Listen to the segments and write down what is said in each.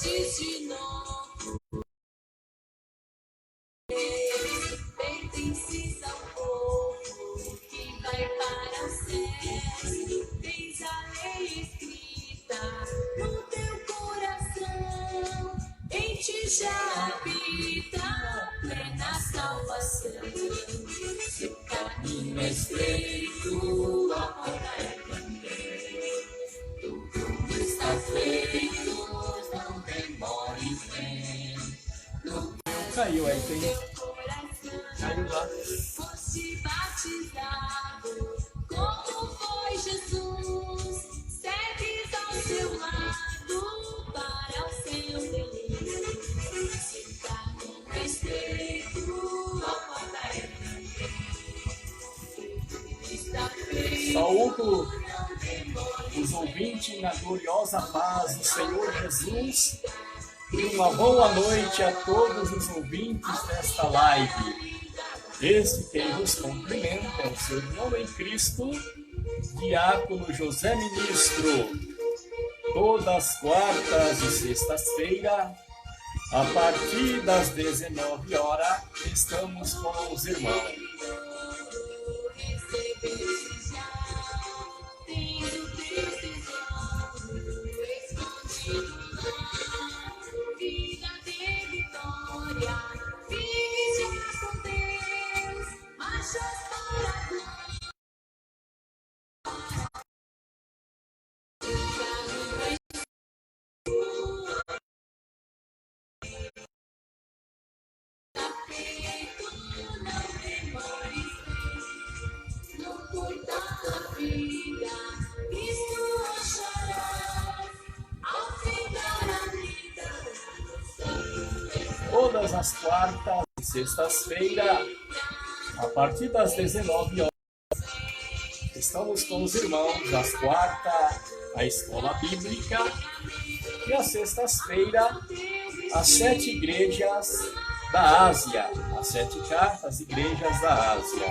antes de nós. Pertences ao povo que vai para o céu. Tens a lei escrita no teu coração. Em ti já habita plena salvação. Se o caminho é estreito, a porta é grande. Tudo está feito, não demores, vem. Caiu aí, tem. Caiu lá. Foste batizado, como foi Jesus. Segues ao seu lado para o seu deleite. Se o caminho é estreito, a porta é grande. Está feito, Saúdo não demores. os ouvintes na gloriosa paz do Senhor Jesus. E uma boa noite a todos os ouvintes desta live. Este quem vos cumprimenta é o seu irmão em Cristo, Diácono José Ministro. Todas as quartas e sextas-feiras, a partir das 19 horas, estamos com os irmãos. Recebeste já, tens o teu tesouro escondido lá. Vida de vitória, vive já com Deus, marchas para a glória. Está feito, não demores, no curta da vida, Cristo acharás, ao findar a vida. Todas as quartas e sextas-feiras, a partir das 19 horas, estamos com os irmãos. Às quartas, a escola bíblica, e às sextas-feiras, as 7 igrejas da Ásia, as 7 cartas igrejas da Ásia.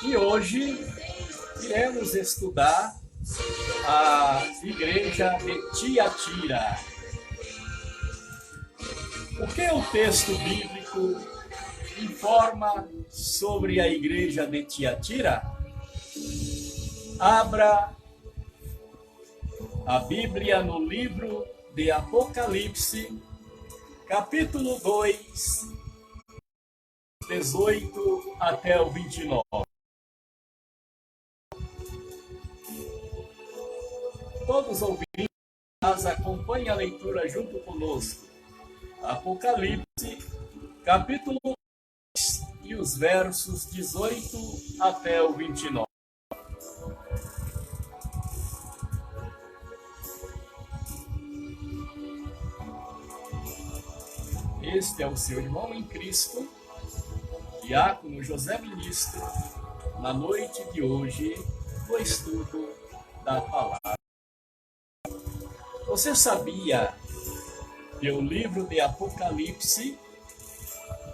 E hoje iremos estudar a igreja de Tiatira. O que o texto bíblico informa sobre a igreja de Tiatira? Abra a Bíblia no livro de Apocalipse, capítulo 2, 18 até o 29. Todos os ouvintes, acompanhem a leitura junto conosco. Apocalipse, capítulo 2, e os versos 18 até o 29. Este é o seu irmão em Cristo, Diácono José Ministro, na noite de hoje, do estudo da palavra. Você sabia que o livro de Apocalipse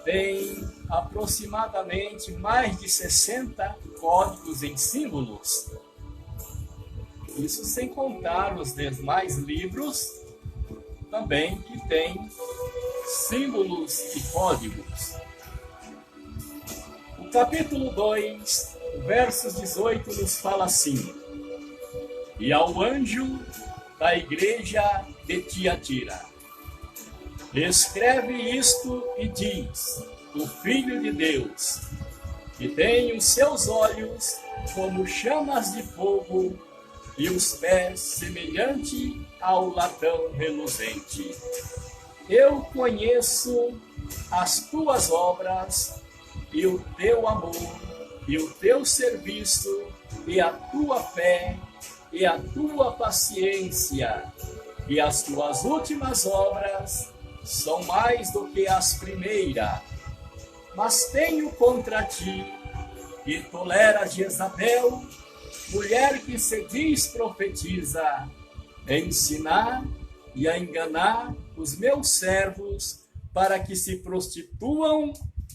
tem aproximadamente mais de 60 códigos em símbolos? Isso sem contar os demais livros também que tem símbolos e códigos. O capítulo 2, versos 18, nos fala assim: E ao anjo da igreja de Tiatira, escreve isto e diz: o Filho de Deus, que tem os seus olhos como chamas de fogo e os pés semelhante ao latão reluzente. Eu conheço as tuas obras e o teu amor e o teu serviço e a tua fé e a tua paciência, e as tuas últimas obras são mais do que as primeiras. Mas tenho contra ti que toleras Jezabel, mulher que se diz profetiza, ensinar e a enganar os meus servos para que se prostituam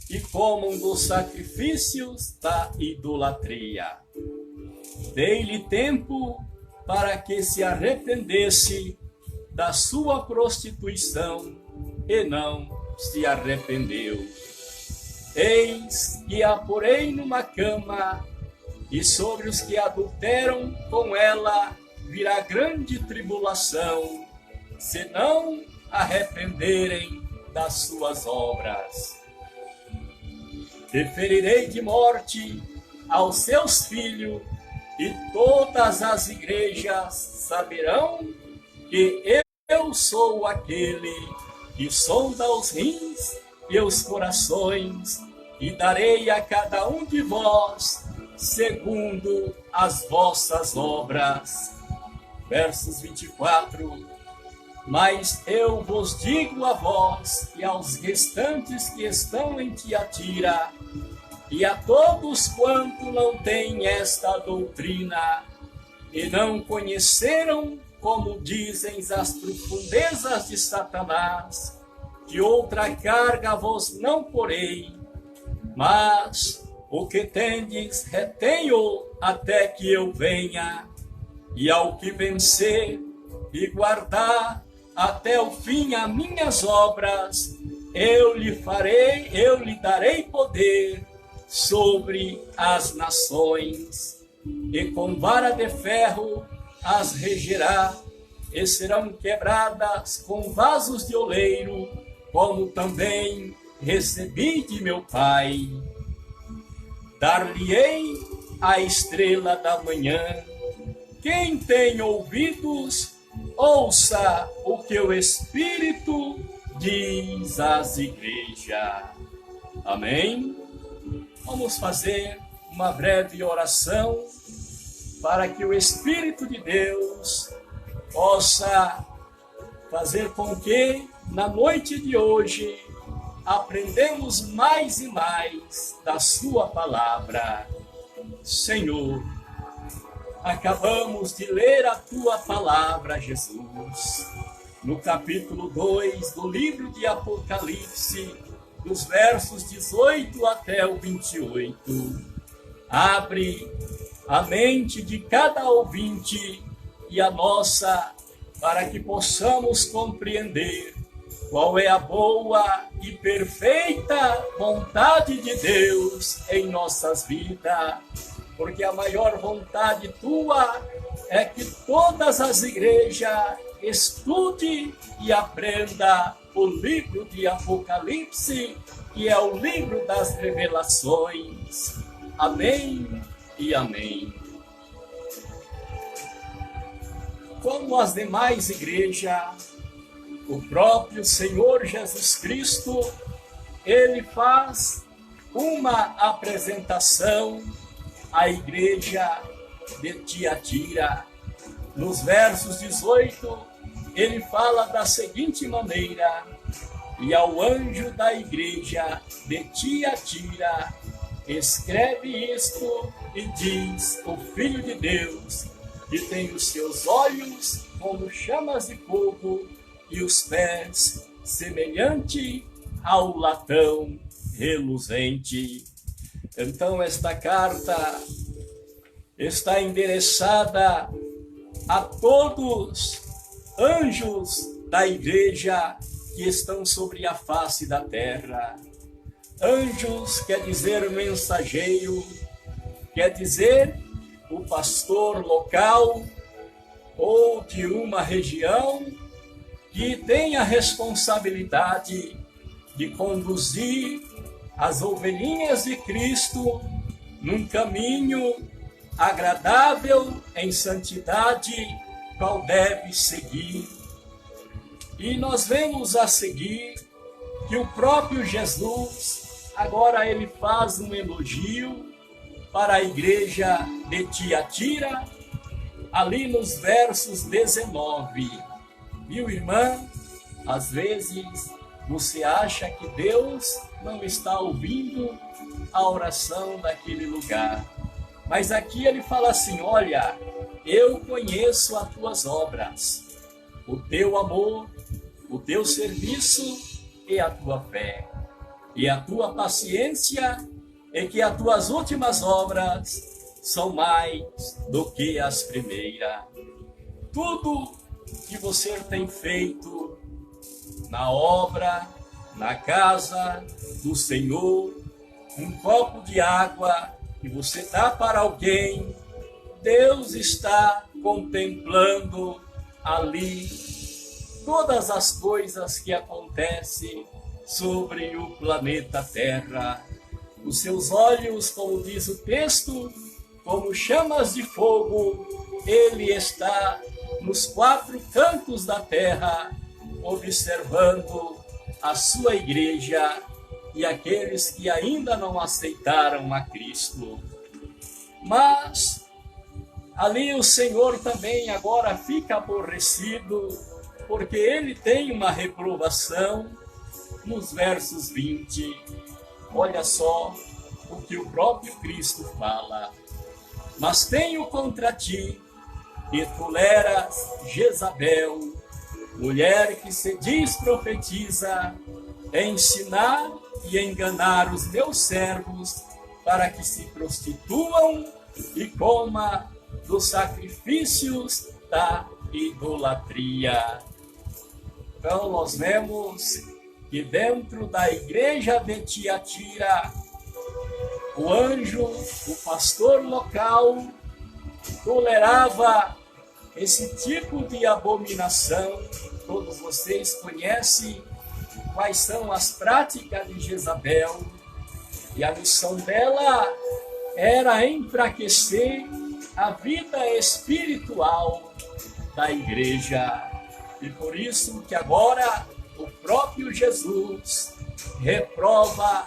e comam dos sacrifícios da idolatria. Dei-lhe tempo para que se arrependesse da sua prostituição e não se arrependeu. Eis que a porei numa cama, e sobre os que adulteram com ela virá grande tribulação, se não arrependerem das suas obras. E ferirei de morte aos seus filhos, e todas as igrejas saberão que eu sou aquele que sonda os rins e os corações, e darei a cada um de vós segundo as vossas obras. Versos 24. Mas eu vos digo a vós e aos restantes que estão em Tiatira, e a todos quanto não têm esta doutrina, e não conheceram, como dizem, as profundezas de Satanás, que outra carga vos não porei, mas o que tendes retenho até que eu venha, e ao que vencer e guardar até o fim as minhas obras, eu lhe darei poder sobre as nações, e com vara de ferro as regerá, e serão quebradas com vasos de oleiro, como também recebi de meu Pai. Dar-lhe-ei a estrela da manhã. Quem tem ouvidos, ouça o que o Espírito diz às igrejas. Amém? Vamos fazer uma breve oração para que o Espírito de Deus possa fazer com que, na noite de hoje, aprendemos mais e mais da sua palavra. Senhor, acabamos de ler a tua palavra, Jesus, no capítulo 2 do livro de Apocalipse, dos versos 18 até o 28. Abre a mente de cada ouvinte e a nossa, para que possamos compreender qual é a boa e perfeita vontade de Deus em nossas vidas, porque a maior vontade tua é que todas as igrejas estude e aprenda o livro de Apocalipse, que é o livro das revelações. Amém e amém. Como as demais igrejas, o próprio Senhor Jesus Cristo, ele faz uma apresentação à igreja de Tiatira. Nos versos 18, ele fala da seguinte maneira: e ao anjo da igreja de Tiatira, escreve isto e diz: o Filho de Deus, que tem os seus olhos como chamas de fogo e os pés semelhante ao latão reluzente. Então esta carta está endereçada a todos anjos da igreja que estão sobre a face da terra. Anjos quer dizer mensageiro, quer dizer o pastor local ou de uma região que tem a responsabilidade de conduzir as ovelhinhas de Cristo num caminho agradável em santidade, qual deve seguir. E nós vemos a seguir que o próprio Jesus, agora ele faz um elogio para a igreja de Tiatira, ali nos versos 19. Viu, irmã? Às vezes você acha que Deus não está ouvindo a oração daquele lugar. Mas aqui ele fala assim: olha, eu conheço as tuas obras, o teu amor, o teu serviço e a tua fé, e a tua paciência, e que as tuas últimas obras são mais do que as primeiras. Tudo que você tem feito na obra, na casa do Senhor, um copo de água que você dá para alguém, Deus está contemplando ali todas as coisas que acontecem sobre o planeta Terra. Os seus olhos, como diz o texto, como chamas de fogo, ele está nos quatro cantos da terra, observando a sua igreja e aqueles que ainda não aceitaram a Cristo. Mas ali o Senhor também agora fica aborrecido, porque ele tem uma reprovação nos versos 20. Olha só o que o próprio Cristo fala. Mas tenho contra ti que toleras Jezabel, mulher que se diz profetiza, ensinar e enganar os meus servos para que se prostituam e comam dos sacrifícios da idolatria. Então nós vemos que dentro da igreja de Tiatira, o anjo, o pastor local, tolerava esse tipo de abominação. Todos vocês conhecem quais são as práticas de Jezabel, e a missão dela era enfraquecer a vida espiritual da igreja. E por isso que agora o próprio Jesus reprova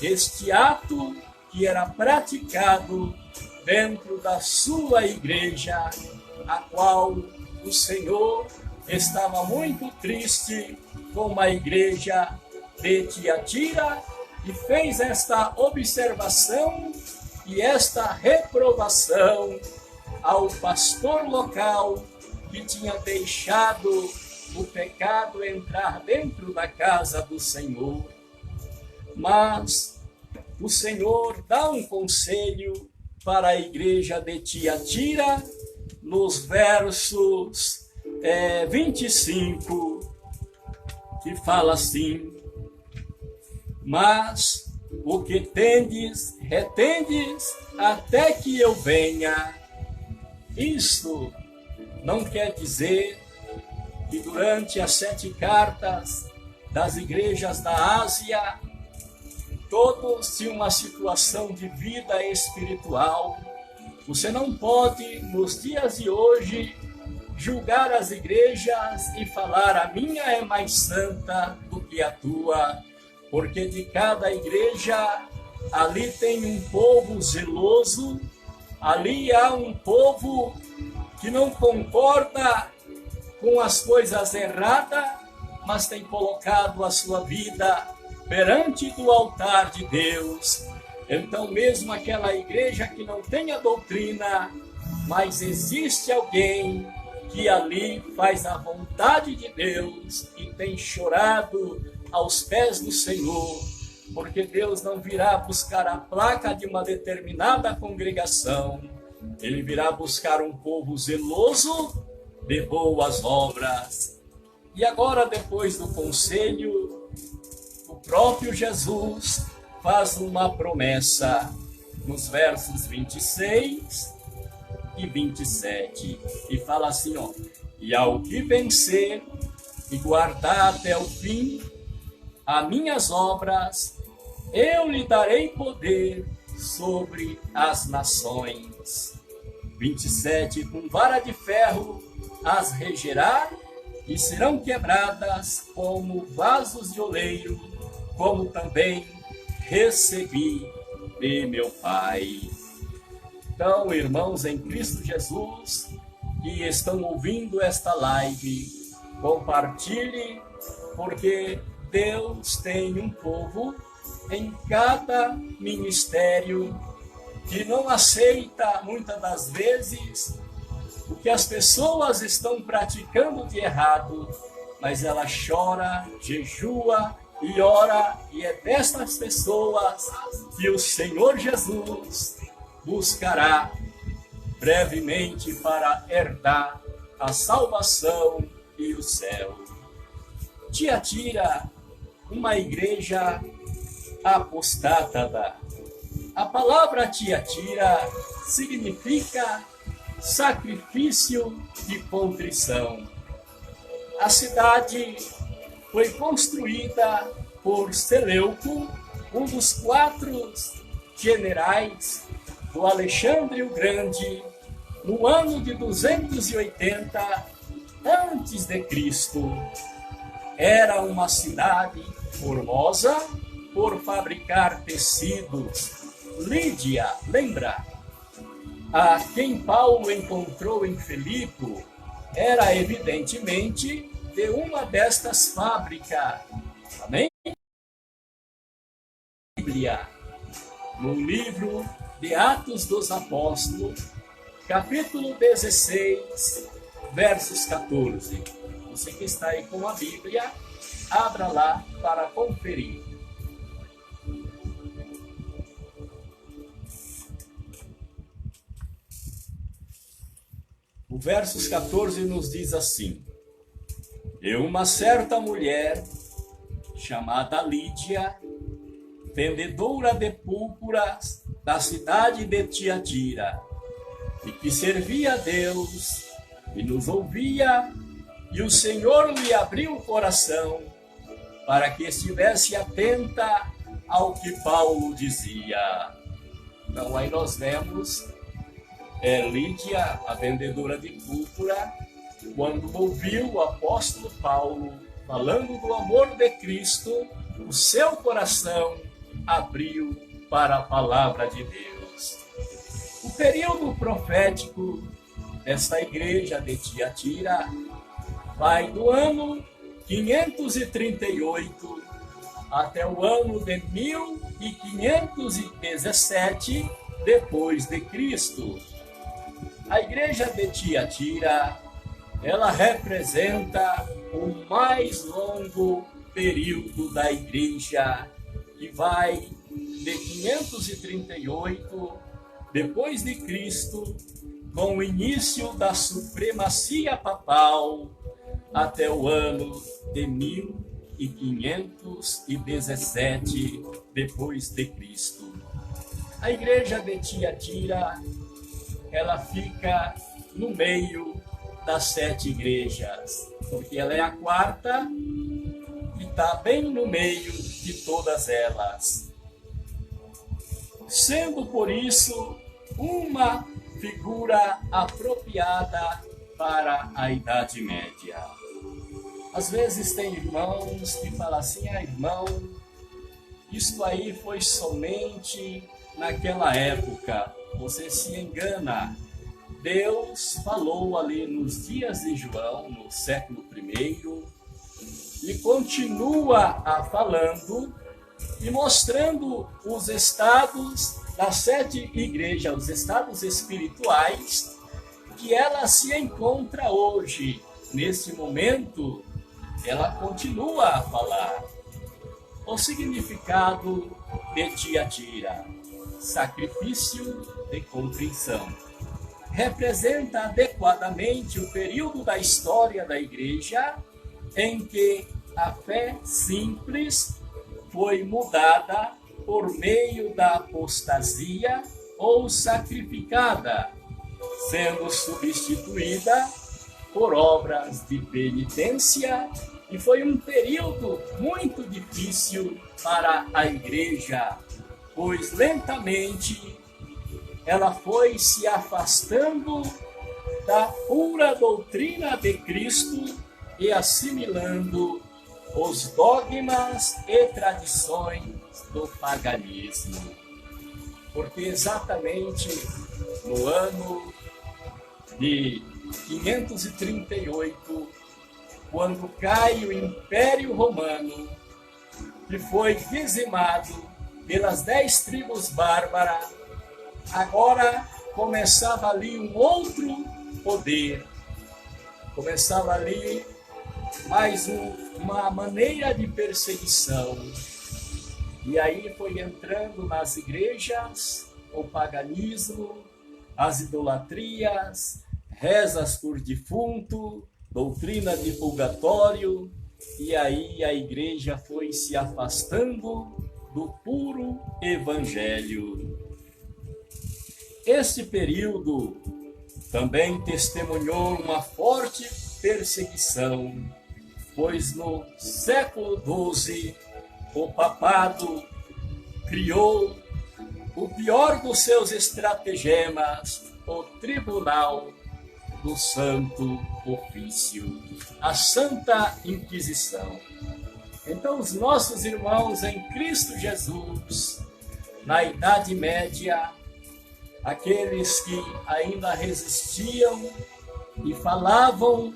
este ato que era praticado dentro da sua igreja, a qual o Senhor estava muito triste com a igreja de Tiatira e fez esta observação e esta reprovação ao pastor local que tinha deixado o pecado entrar dentro da casa do Senhor. Mas o Senhor dá um conselho para a igreja de Tiatira nos versos 25, que fala assim: mas o que tendes, retendes até que eu venha. Isto não quer dizer que durante as 7 cartas das igrejas da Ásia, todos tinham uma situação de vida espiritual. Você não pode, nos dias de hoje, julgar as igrejas e falar: a minha é mais santa do que a tua, porque de cada igreja ali tem um povo zeloso, ali há um povo que não concorda com as coisas erradas, mas tem colocado a sua vida perante do altar de Deus. Então, mesmo aquela igreja que não tem a doutrina, mas existe alguém que ali faz a vontade de Deus e tem chorado aos pés do Senhor, porque Deus não virá buscar a placa de uma determinada congregação, ele virá buscar um povo zeloso de boas obras. E agora, depois do conselho, o próprio Jesus faz uma promessa nos versos 26 e 27, e fala assim, ó: e ao que vencer e guardar até o fim as minhas obras, eu lhe darei poder sobre as nações. 27, com vara de ferro as regerá, e serão quebradas como vasos de oleiro, como também recebi de meu Pai. Então, irmãos em Cristo Jesus, que estão ouvindo esta live, compartilhe, porque Deus tem um povo em cada ministério que não aceita, muitas das vezes, o que as pessoas estão praticando de errado, mas ela chora, jejua e ora, e é destas pessoas que o Senhor Jesus buscará brevemente para herdar a salvação e o céu. Tiatira, uma igreja apostátada. A palavra Tiatira significa sacrifício de contrição. A cidade foi construída por Seleuco, um dos 4 generais do Alexandre o Grande, no ano de 280 a.C. Era uma cidade formosa por fabricar tecidos. Lídia, lembra? A quem Paulo encontrou em Filipe era evidentemente de uma destas fábricas. Amém? Bíblia, no livro de Atos dos Apóstolos, capítulo 16, versos 14. Você que está aí com a Bíblia, abra lá para conferir. O versos 14 nos diz assim: E uma certa mulher, chamada Lídia, vendedora de púrpuras da cidade de Tiatira, e que servia a Deus e nos ouvia, e o Senhor lhe abriu o coração para que estivesse atenta ao que Paulo dizia. Então aí nós vemos Lídia, a vendedora de púrpura, quando ouviu o apóstolo Paulo falando do amor de Cristo, o seu coração abriu para a palavra de Deus. O período profético desta igreja de Tiatira vai do ano 538 até o ano de 1517 depois de Cristo. A igreja de Tiatira, ela representa o mais longo período da igreja, que vai de 538 depois de Cristo, com o início da supremacia papal, até o ano de 1517 depois de Cristo. A igreja de Tiatira, ela fica no meio das 7 igrejas, porque ela é a 4ª e está bem no meio de todas elas, sendo por isso uma figura apropriada para a Idade Média. Às vezes tem irmãos que falam assim: irmão, isso aí foi somente naquela época. Você se engana. Deus falou ali nos dias de João, no século I, e continua falando e mostrando os estados das 7 igrejas, os estados espirituais que ela se encontra hoje. Nesse momento, ela continua a falar. O significado de Tiatira: sacrifício de contrição. Representa adequadamente o período da história da igreja em que a fé simples foi mudada por meio da apostasia ou sacrificada, sendo substituída por obras de penitência, e foi um período muito difícil para a igreja, pois lentamente ela foi se afastando da pura doutrina de Cristo e assimilando os dogmas e tradições do paganismo. Porque exatamente no ano de 538, quando cai o Império Romano, que foi dizimado pelas 10 tribos bárbaras, agora começava ali um outro poder, começava ali mais uma maneira de perseguição. E aí foi entrando nas igrejas o paganismo, as idolatrias, rezas por defunto, doutrina de purgatório, e aí a igreja foi se afastando do puro evangelho. Esse período também testemunhou uma forte perseguição, pois no século XII o papado criou o pior dos seus estratagemas, o Tribunal do Santo Ofício, a Santa Inquisição. Então, os nossos irmãos em Cristo Jesus, na Idade Média, aqueles que ainda resistiam e falavam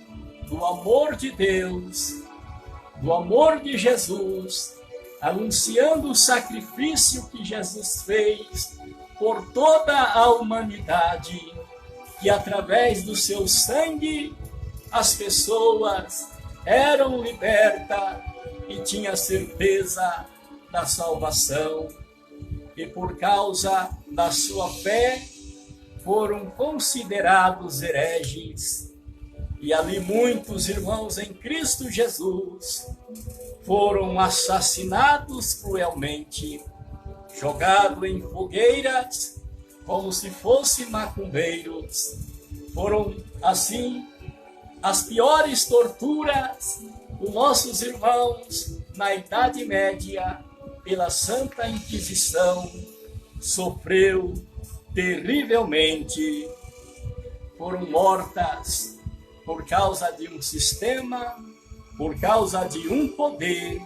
do amor de Deus, do amor de Jesus, anunciando o sacrifício que Jesus fez por toda a humanidade, que através do seu sangue as pessoas eram libertas e tinham certeza da salvação, e por causa da sua fé foram considerados hereges. E ali muitos irmãos em Cristo Jesus foram assassinados cruelmente, jogados em fogueiras como se fossem macumbeiros. Foram assim as piores torturas dos nossos irmãos na Idade Média pela Santa Inquisição sofreu terrivelmente. Foram mortas por causa de um sistema, por causa de um poder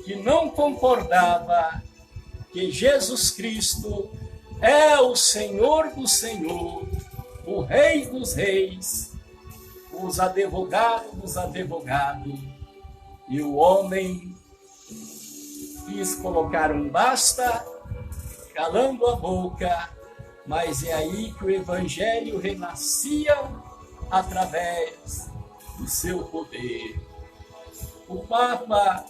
que não concordava que Jesus Cristo é o Senhor do Senhor, o Rei dos Reis, os advogados dos advogados, e o homem quis colocar um basta, calando a boca, mas é aí que o Evangelho renascia através do seu poder. O Papa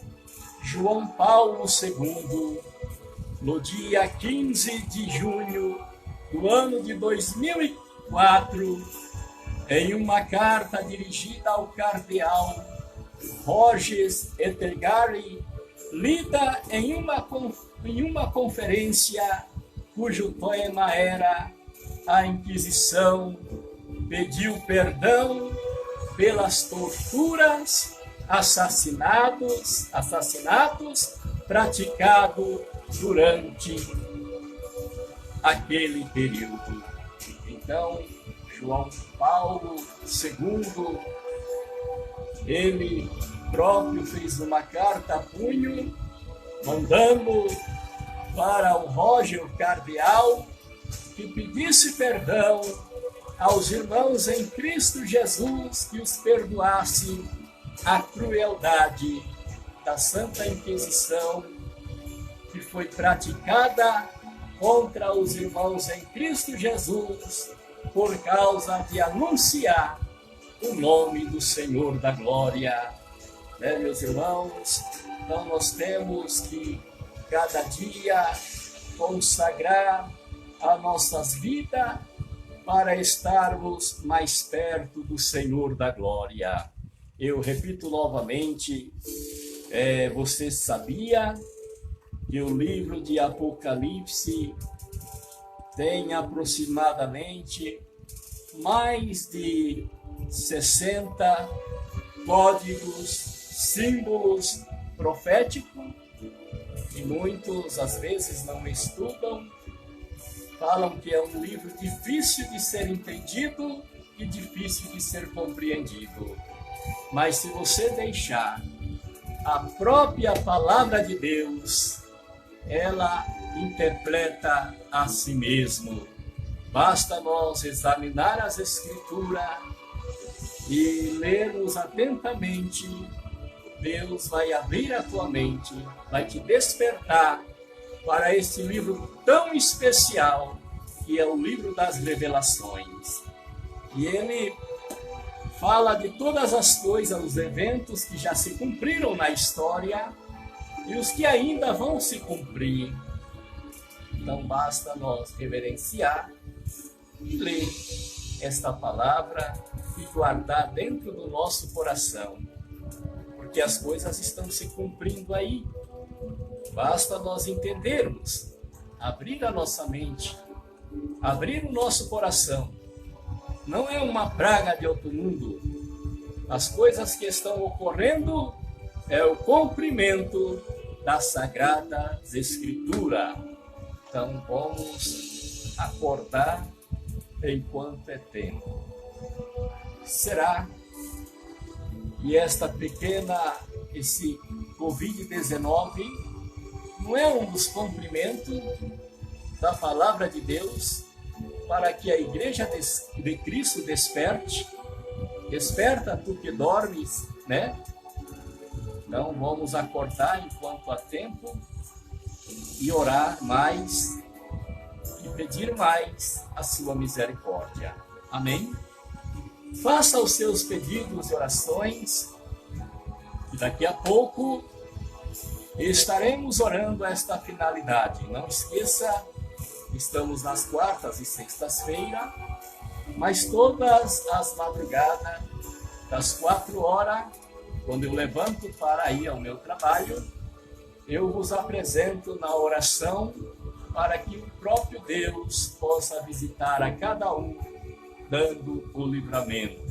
João Paulo II, no dia 15 de junho do ano de 2004, em uma carta dirigida ao cardeal Rogers Ettergary, lida em uma conferência cujo tema era a Inquisição, pediu perdão pelas torturas, assassinatos praticados durante aquele período. Então, João Paulo II, ele próprio fez uma carta a punho, mandando para o Roger Cardeal que pedisse perdão aos irmãos em Cristo Jesus, que os perdoasse a crueldade da Santa Inquisição que foi praticada contra os irmãos em Cristo Jesus por causa de anunciar o nome do Senhor da Glória. Meus irmãos, então nós temos que cada dia consagrar as nossas vidas para estarmos mais perto do Senhor da Glória. Eu repito novamente, você sabia que o livro de Apocalipse tem aproximadamente mais de 60 códigos, símbolos proféticos, e muitos às vezes não estudam, falam que é um livro difícil de ser entendido e difícil de ser compreendido. Mas se você deixar a própria palavra de Deus, ela interpreta a si mesmo. Basta nós examinar as Escrituras e lermos atentamente. Deus vai abrir a tua mente, vai te despertar para esse livro tão especial, que é o livro das revelações. E ele fala de todas as coisas, os eventos que já se cumpriram na história e os que ainda vão se cumprir. Então basta nós reverenciar e ler esta palavra e guardar dentro do nosso coração, porque as coisas estão se cumprindo aí. Basta nós entendermos, abrir a nossa mente, abrir o nosso coração. Não é uma praga de outro mundo. As coisas que estão ocorrendo é o cumprimento da Sagrada Escritura. Então vamos acordar enquanto é tempo. Será que esse Covid-19 não é um dos cumprimentos da palavra de Deus para que a Igreja de Cristo desperte? Desperta tu que dormes, né? Então vamos acordar enquanto há tempo e orar mais e pedir mais a sua misericórdia. Amém? Faça os seus pedidos e orações e daqui a pouco estaremos orando esta finalidade. Não esqueça, estamos nas quartas e sextas-feiras, mas todas as madrugadas, das 4 horas, quando eu levanto para ir ao meu trabalho, eu vos apresento na oração para que o próprio Deus possa visitar a cada um, dando o livramento.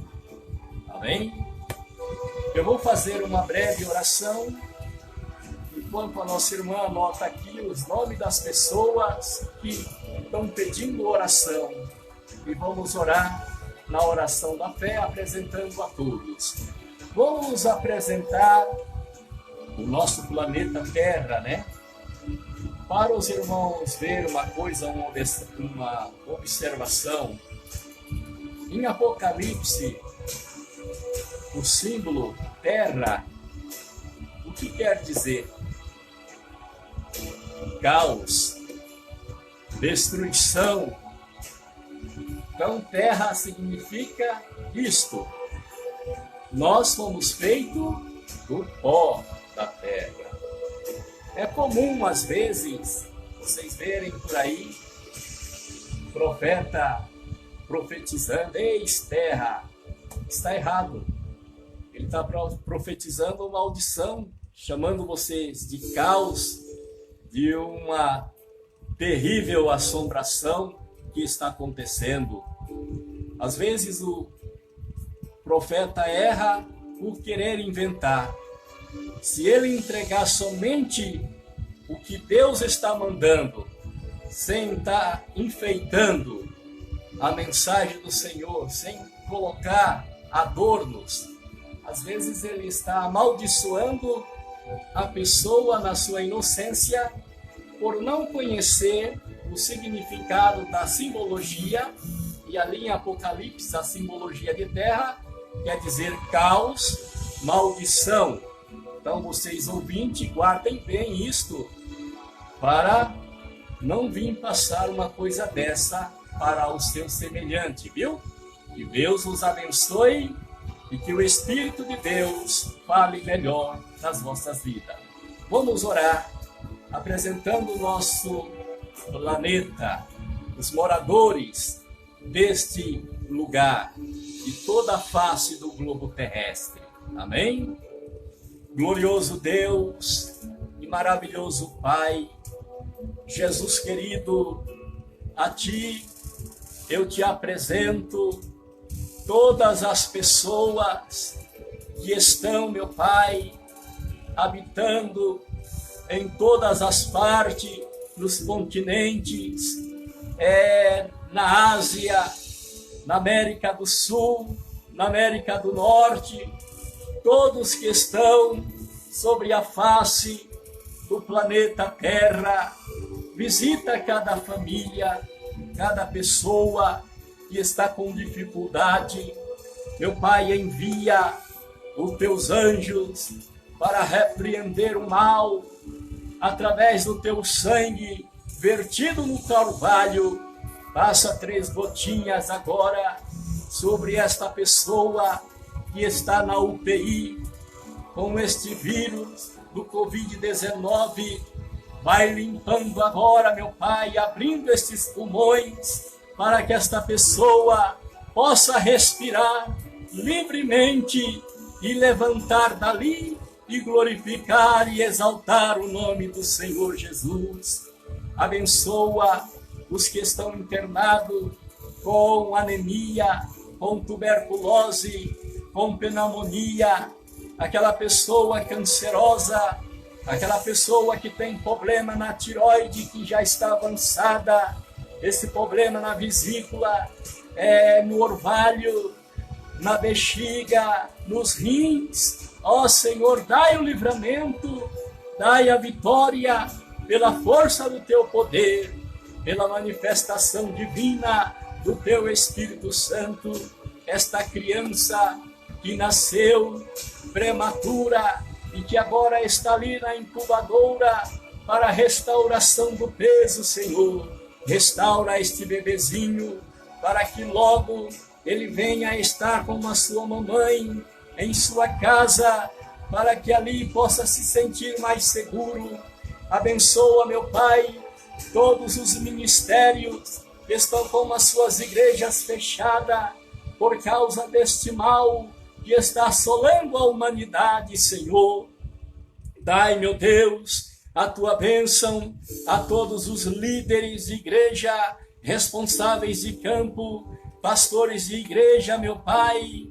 Amém? Eu vou fazer uma breve oração, enquanto a nossa irmã anota aqui os nomes das pessoas que estão pedindo oração. E vamos orar na oração da fé, apresentando a todos. Vamos apresentar o nosso planeta Terra, né? Para os irmãos ver uma coisa, uma observação. Em Apocalipse, o símbolo Terra, o que quer dizer? Caos, destruição. Então, terra significa isto. Nós fomos feitos do pó da terra. É comum, às vezes, vocês verem por aí, profeta profetizando, eis terra. Está errado. Ele está profetizando maldição, chamando vocês de caos, de uma terrível assombração que está acontecendo. Às vezes o profeta erra por querer inventar. Se ele entregar somente o que Deus está mandando, sem estar enfeitando a mensagem do Senhor, sem colocar adornos, às vezes ele está amaldiçoando a pessoa na sua inocência por não conhecer o significado da simbologia. E ali em Apocalipse, a simbologia de terra quer dizer caos, maldição. Então vocês ouvintes, guardem bem isto para não vir passar uma coisa dessa para o seu semelhante, viu? Que Deus os abençoe e que o Espírito de Deus fale melhor nas vossas vidas. Vamos orar, apresentando o nosso planeta, os moradores deste lugar e toda a face do globo terrestre. Amém? Glorioso Deus e maravilhoso Pai, Jesus querido, a Ti eu te apresento todas as pessoas que estão, meu Pai, habitando em todas as partes, nos continentes, na Ásia, na América do Sul, na América do Norte, todos que estão sobre a face do planeta Terra. Visita cada família, cada pessoa que está com dificuldade. Meu Pai, envia os teus anjos para repreender o mal através do teu sangue vertido no Calvário. Passa 3 gotinhas agora sobre esta pessoa que está na UTI com este vírus do Covid-19. Vai limpando agora, meu Pai, abrindo estes pulmões para que esta pessoa possa respirar livremente e levantar dali e glorificar e exaltar o nome do Senhor Jesus. Abençoa os que estão internados com anemia, com tuberculose, com pneumonia, aquela pessoa cancerosa, aquela pessoa que tem problema na tireoide que já está avançada, esse problema na vesícula, no orvalho, na bexiga, nos rins. Ó Senhor, dai o livramento, dai a vitória pela força do teu poder, pela manifestação divina do teu Espírito Santo. Esta criança que nasceu prematura e que agora está ali na incubadora para a restauração do peso, Senhor. Restaura este bebezinho para que logo ele venha a estar com a sua mamãe em sua casa, para que ali possa se sentir mais seguro. Abençoa, meu Pai, todos os ministérios que estão com as suas igrejas fechadas por causa deste mal que está assolando a humanidade, Senhor. Dai, meu Deus, a tua bênção a todos os líderes de igreja, responsáveis de campo, pastores de igreja, meu Pai,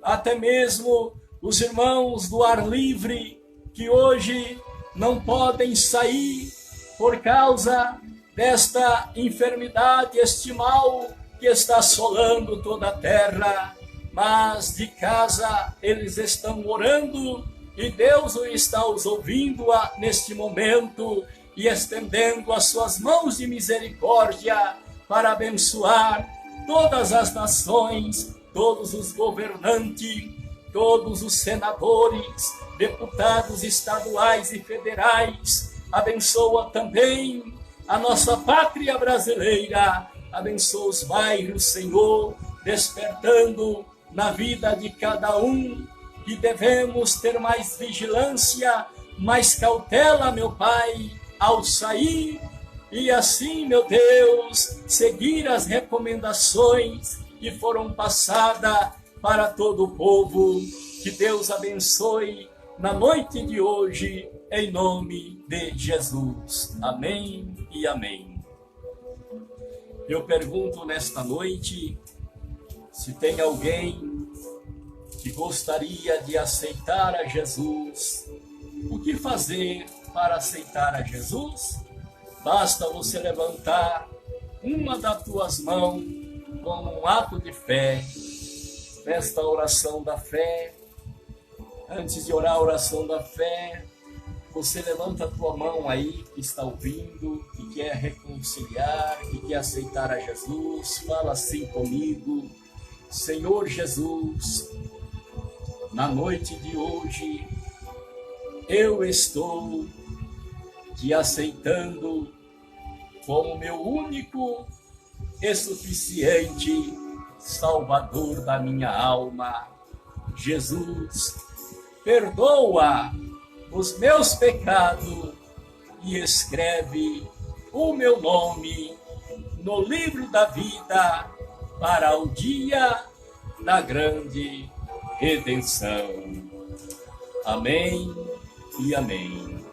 até mesmo os irmãos do ar livre que hoje não podem sair por causa desta enfermidade, este mal que está assolando toda a terra, mas de casa eles estão orando e Deus está os ouvindo neste momento e estendendo as suas mãos de misericórdia para abençoar todas as nações, todos os governantes, todos os senadores, deputados estaduais e federais. Abençoa também a nossa pátria brasileira, abençoa os bairros, Senhor, despertando na vida de cada um, que devemos ter mais vigilância, mais cautela, meu Pai, ao sair, e assim, meu Deus, seguir as recomendações que foram passadas para todo o povo. Que Deus abençoe na noite de hoje, em nome de Jesus. Amém e amém. Eu pergunto nesta noite se tem alguém que gostaria de aceitar a Jesus. O que fazer para aceitar a Jesus? Basta você levantar uma das tuas mãos como um ato de fé. Nesta oração da fé, antes de orar a oração da fé, você levanta a tua mão aí, que está ouvindo, que quer reconciliar, que quer aceitar a Jesus. Fala assim comigo: Senhor Jesus, na noite de hoje, eu estou te aceitando como meu único e suficiente Salvador da minha alma. Jesus, perdoa os meus pecados e escreve o meu nome no livro da vida para o dia da grande redenção. Amém e amém.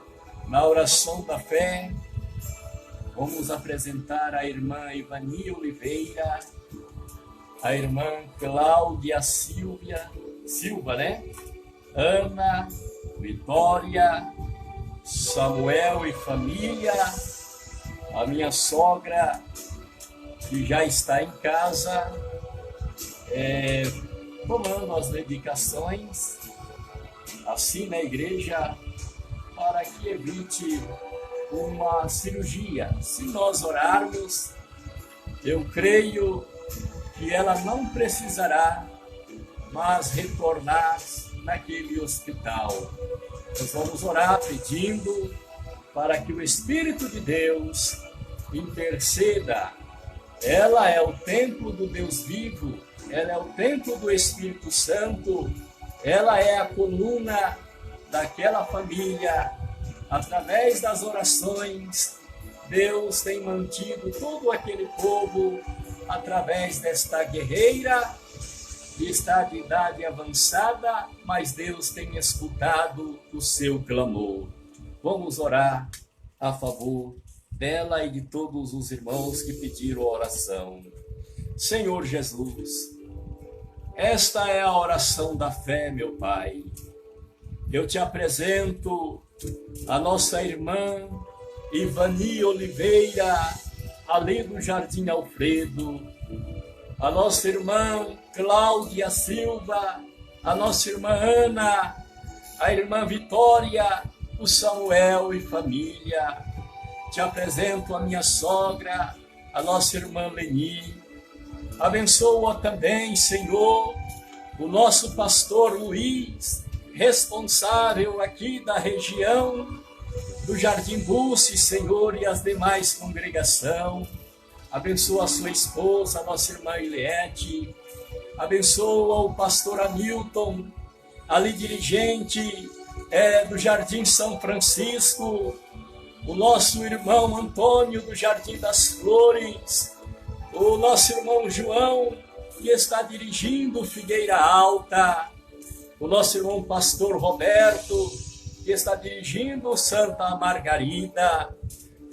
Na oração da fé, vamos apresentar a irmã Ivani Oliveira, a irmã Cláudia Silva, né? Ana, Vitória, Samuel e família, a minha sogra, que já está em casa, tomando as medicações, assim na igreja, para que evite uma cirurgia. Se nós orarmos, eu creio que ela não precisará mais retornar naquele hospital. Nós vamos orar pedindo para que o Espírito de Deus interceda. Ela é o templo do Deus vivo, ela é o templo do Espírito Santo, ela é a coluna daquela família. Através das orações, Deus tem mantido todo aquele povo através desta guerreira está de idade avançada, mas Deus tem escutado o seu clamor. Vamos orar a favor dela e de todos os irmãos que pediram oração. Senhor Jesus, esta é a oração da fé, meu Pai. Eu te apresento a nossa irmã Ivani Oliveira, ali do Jardim Alfredo, a nossa irmã Cláudia Silva, a nossa irmã Ana, a irmã Vitória, o Samuel e família. Te apresento a minha sogra, a nossa irmã Leni. Abençoa também, Senhor, o nosso pastor Luiz, responsável aqui da região do Jardim Bussi, Senhor, e as demais congregação. Abençoa a sua esposa, a nossa irmã Eliette. Abençoa o pastor Hamilton, ali dirigente do Jardim São Francisco. O nosso irmão Antônio, do Jardim das Flores. O nosso irmão João, que está dirigindo Figueira Alta. O nosso irmão pastor Roberto, que está dirigindo Santa Margarida.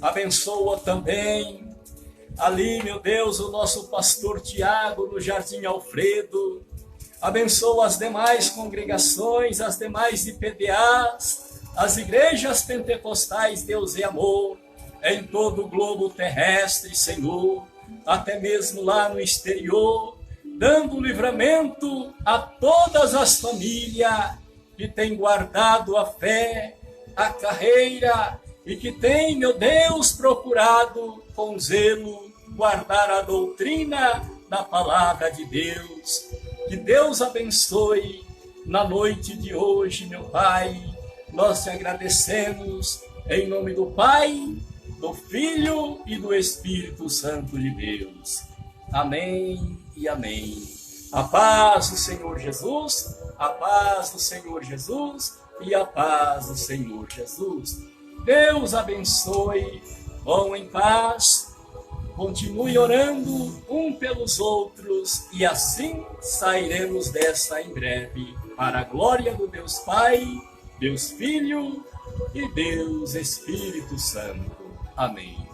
Abençoa também ali, meu Deus, o nosso pastor Tiago, no Jardim Alfredo. Abençoa as demais congregações, as demais IPDAs, as igrejas pentecostais, Deus e amor, em todo o globo terrestre, Senhor, até mesmo lá no exterior, dando livramento a todas as famílias que têm guardado a fé, a carreira e que têm, meu Deus, procurado com zelo guardar a doutrina da palavra de Deus. Que Deus abençoe na noite de hoje, meu Pai. Nós te agradecemos em nome do Pai, do Filho e do Espírito Santo de Deus. Amém e amém. A paz do Senhor Jesus, a paz do Senhor Jesus e a paz do Senhor Jesus. Deus abençoe, vão em paz, continue orando um pelos outros e assim sairemos desta em breve, para a glória do Deus Pai, Deus Filho e Deus Espírito Santo. Amém.